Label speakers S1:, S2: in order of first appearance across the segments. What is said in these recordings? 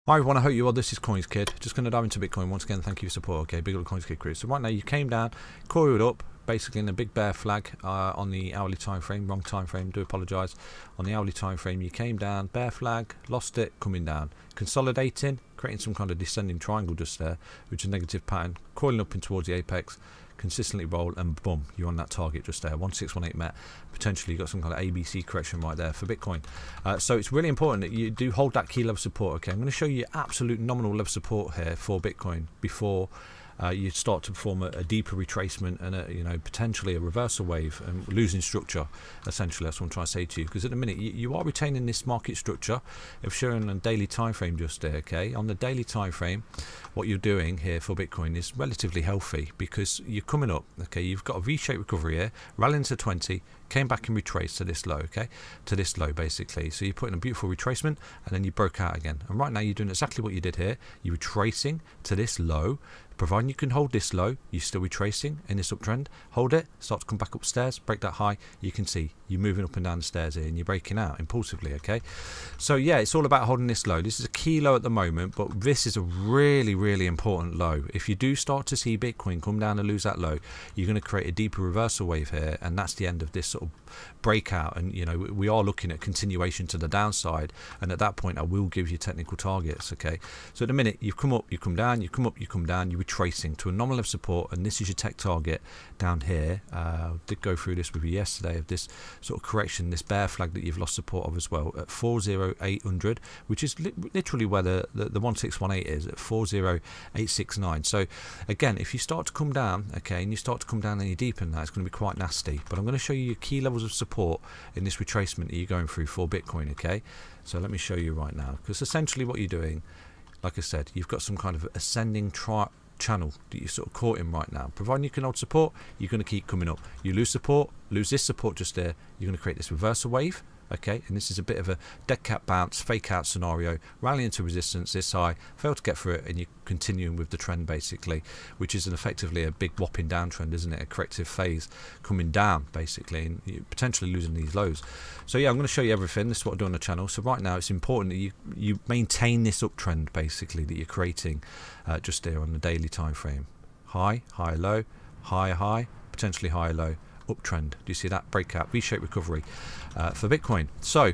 S1: Hi everyone, I hope you well. This is CoinsKid. Just going to dive into Bitcoin once again. Thank you for your support. Okay, big up CoinsKid crew. So right now you came down, coiled up, basically in a big bear flag on the hourly time frame. Wrong time frame. Do apologise. On the hourly time frame, you came down, bear flag, lost it, coming down, consolidating, creating some kind of descending triangle just there, which is a negative pattern, coiling up in towards the apex. Consistently roll and boom, you're on that target just there. 1618 met. Potentially you got some kind of ABC correction right there for Bitcoin. So it's really important that you do hold that key level support. Okay, I'm going to show you absolute nominal level support here for Bitcoin before you start to perform a deeper retracement and potentially a reversal wave and losing structure. Essentially, that's what I'm trying to say to you. Because at the minute you are retaining this market structure if shown on daily time frame just there. Okay, on the daily time frame, what you're doing here for Bitcoin is relatively healthy because you're coming up. Okay, you've got a V-shaped recovery here, rallying to 20. Came back and retraced to this low, okay, to this low basically. So you put in a beautiful retracement and then you broke out again. And right now you're doing exactly what you did here. You're retracing to this low. Providing you can hold this low, you're still retracing in this uptrend. Hold it, start to come back upstairs, break that high. You can see you're moving up and down the stairs here and you're breaking out impulsively, okay? So yeah, it's all about holding this low. This is a key low at the moment, but this is a really, really important low. If you do start to see Bitcoin come down and lose that low, you're going to create a deeper reversal wave here, and that's the end of this sort of breakout. And we are looking at continuation to the downside, and at that point I will give you technical targets, okay? So at the minute you've come up, you come down, you come up, you come down, you're retracing to a nominal of support, and this is your tech target down here. I did go through this with you yesterday of this sort of correction, this bear flag that you've lost support of as well at 40800, which is literally where the 1618 is at 40869. So again, if you start to come down, okay, and you start to come down and you deepen that, it's going to be quite nasty. But I'm going to show you your key levels of support in this retracement that you're going through for Bitcoin, okay? So let me show you right now, because essentially what you're doing, like I said, you've got some kind of ascending channel that you're sort of caught in right now. Providing you can hold support, you're going to keep coming up. You lose support, lose this support just there, you're going to create this reversal wave, okay? And this is a bit of a dead cat bounce, fake out scenario, rally into resistance this high, fail to get through it, and you're continuing with the trend basically, which is effectively a big whopping downtrend, isn't it? A corrective phase coming down basically, and you're potentially losing these lows. So yeah, I'm going to show you everything. This is what I do on the channel. So right now it's important that you maintain this uptrend basically that you're creating just there on the daily time frame. High, high, low, high, high, potentially high, low, uptrend. Do you see that breakout V-shaped recovery for Bitcoin? So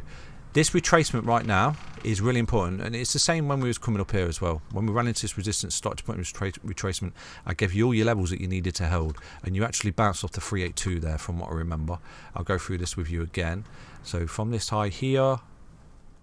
S1: this retracement right now is really important, and it's the same when we was coming up here as well. When we ran into this resistance, started to put in retracement, I gave you all your levels that you needed to hold, and you actually bounced off the 382 there from what I remember. I'll go through this with you again. So from this high here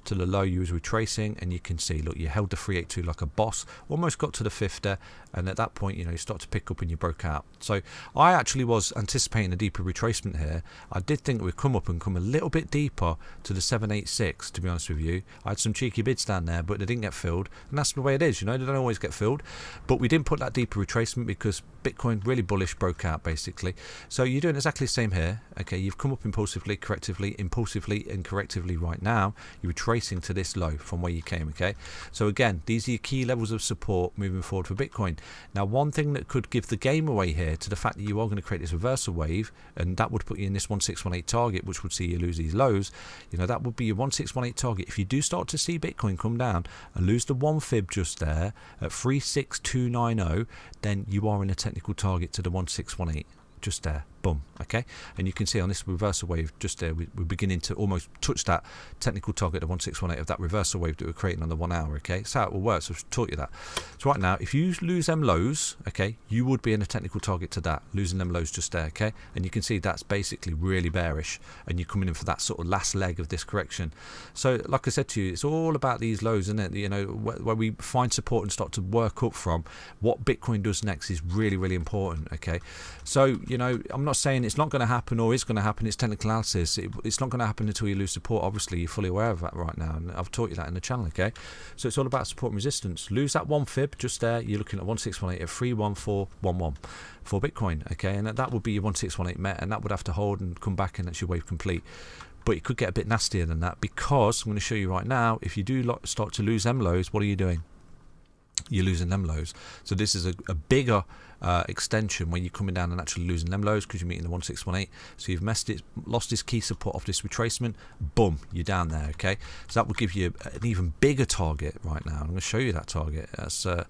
S1: to the low, you was retracing, and you can see, look, you held the 382 like a boss, almost got to the 50, and at that point, you start to pick up and you broke out. So I actually was anticipating a deeper retracement here. I did think we'd come up and come a little bit deeper to the 786, to be honest with you. I had some cheeky bids down there, but they didn't get filled, and that's the way it is, they don't always get filled. But we didn't put that deeper retracement because Bitcoin really bullish broke out basically. So you're doing exactly the same here, okay? You've come up impulsively, correctively, impulsively and correctively right now. You're retracing to this low from where you came, okay? So again, these are your key levels of support moving forward for Bitcoin. Now, one thing that could give the game away here to the fact that you are going to create this reversal wave, and that would put you in this 1618 target, which would see you lose these lows, that would be your 1618 target. If you do start to see Bitcoin come down and lose the one fib just there at 36290, then you are in a technical target to the 1618 just there, boom, okay? And you can see on this reversal wave just there, we're beginning to almost touch that technical target of 1618 of that reversal wave that we're creating on the 1 hour, okay? That's how it will work. So I've taught you that. So right now, if you lose them lows, okay, you would be in a technical target to that, losing them lows just there, okay? And you can see that's basically really bearish, and you're coming in for that sort of last leg of this correction. So like I said to you, it's all about these lows, isn't it? Where we find support and start to work up from. What Bitcoin does next is really, really important, okay? So I'm not saying it's not going to happen or is going to happen. It's technical analysis. It's not going to happen until you lose support. Obviously, you're fully aware of that right now, and I've taught you that in the channel, okay? So it's all about support and resistance. Lose that one fib just there. You're looking at 1618 at 31411 for Bitcoin, okay? And that would be your 1618 met, and that would have to hold and come back, and that's your wave complete. But it could get a bit nastier than that, because I'm going to show you right now, if you do start to lose them lows, what are you doing? you're losing them lows. So this is a bigger extension where you're coming down and actually losing them lows because you're meeting the 1618. So you've lost this key support off this retracement. Boom, you're down there. Okay, so that will give you an even bigger target right now. I'm going to show you that target. That's a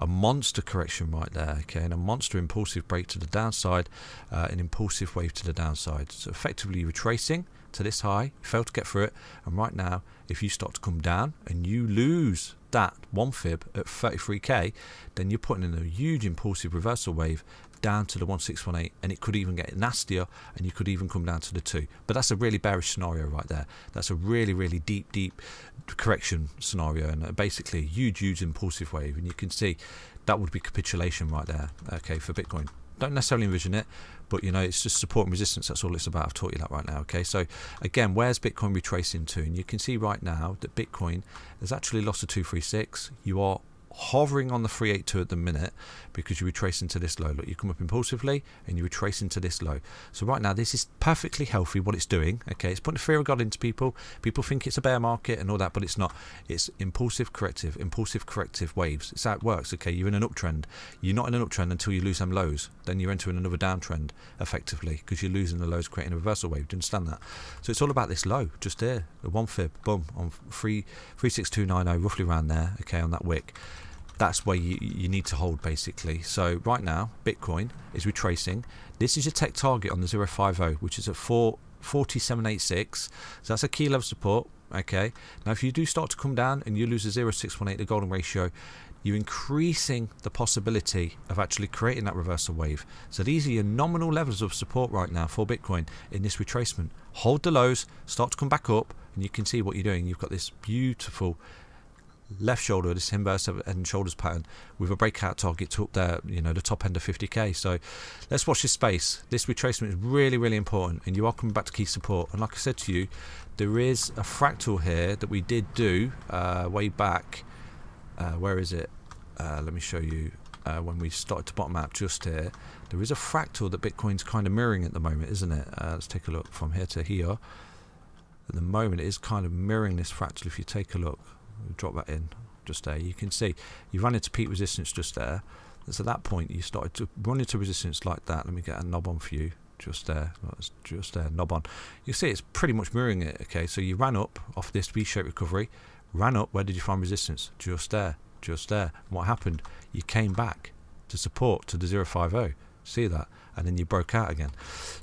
S1: monster correction right there. Okay, and a monster impulsive break to the downside, an impulsive wave to the downside. So effectively retracing to this high, you fail to get through it, and right now if you start to come down and you lose that one fib at 33k, then you're putting in a huge impulsive reversal wave down to the 1618, and it could even get nastier, and you could even come down to the 2. But that's a really bearish scenario right there. That's a really deep correction scenario, and basically a huge impulsive wave, and you can see that would be capitulation right there. Okay, for Bitcoin. Don't necessarily envision it, but you know, it's just support and resistance. That's all it's about. I've taught you that right now. Okay, so again, where's Bitcoin retracing to? And you can see right now that Bitcoin has actually lost a 236. You are hovering on the 382 at the minute because you retrace into this low. Look, you come up impulsively and you retrace into this low. So right now this is perfectly healthy what it's doing. Okay, it's putting the fear of God into people. People think it's a bear market and all that, but it's not. It's impulsive corrective waves. It's how it works. Okay, you're in an uptrend. You're not in an uptrend until you lose them lows. Then you're entering another downtrend effectively because you're losing the lows, creating a reversal wave. Do you understand that? So it's all about this low just there, the one fib, boom, on 36290, roughly around there. Okay, on that wick. That's where you need to hold basically. So right now Bitcoin is retracing. This is your tech target on the 050, which is at 44786. So that's a key level support. Okay, now if you do start to come down and you lose a 0.618, the golden ratio, you're increasing the possibility of actually creating that reversal wave. So these are your nominal levels of support right now for Bitcoin in this retracement. Hold the lows, start to come back up, and you can see what you're doing. You've got this beautiful left shoulder, this inverse head and shoulders pattern with a breakout target to up there, you know, the top end of 50k. So let's watch this space. This retracement is really important, and you are coming back to key support. And like I said to you, there is a fractal here that we did do way back. Where is it? Let me show you. When we started to bottom out just here, there is a fractal that Bitcoin's kind of mirroring at the moment, isn't it? Let's take a look from here to here. At the moment it is kind of mirroring this fractal. If you take a look, drop that in just there, you can see you run into peak resistance just there. So at that point you started to run into resistance like that. Let me get a knob on for you just there. Just there, knob on. You see it's pretty much mirroring it. Okay, so you ran up off this V-shaped recovery, ran up. Where did you find resistance? Just there. And what happened? You came back to support to the 050. See that? And then you broke out again.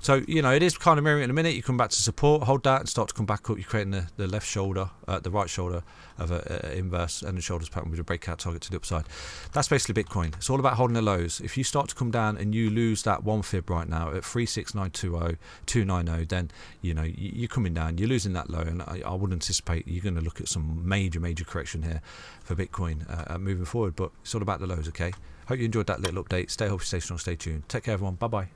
S1: So you know it is kind of mirroring in a minute. You come back to support, hold that, and start to come back up. You're creating the left shoulder, the right shoulder of a inverse and the shoulders pattern with a breakout target to the upside. That's basically Bitcoin. It's all about holding the lows. If you start to come down and you lose that one fib right now at 36920 then you know you're coming down. You're losing that low, and I would anticipate you're going to look at some major correction here for Bitcoin moving forward. But it's all about the lows. Okay. Hope you enjoyed that little update. Stay healthy, stay strong, stay tuned. Take care, everyone. Bye-bye.